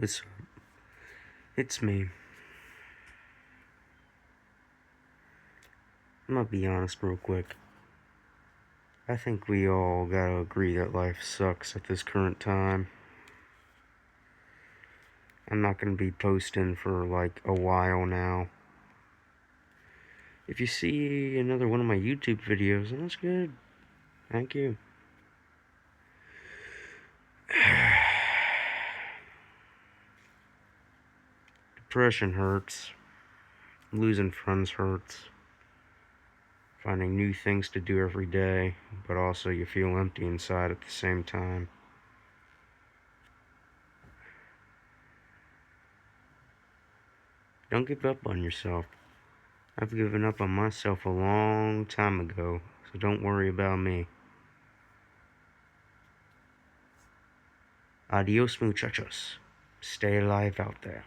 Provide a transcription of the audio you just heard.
What's up? It's me. I'm gonna be honest real quick. I think we all gotta agree that life sucks at this current time. I'm not gonna be posting for like a while now. If you see another one of my YouTube videos, then that's good. Thank you. Depression hurts. Losing friends hurts. Finding new things to do every day, but also you feel empty inside at the same time. Don't give up on yourself. I've given up on myself a long time ago, so don't worry about me. Adios, muchachos. Stay alive out there.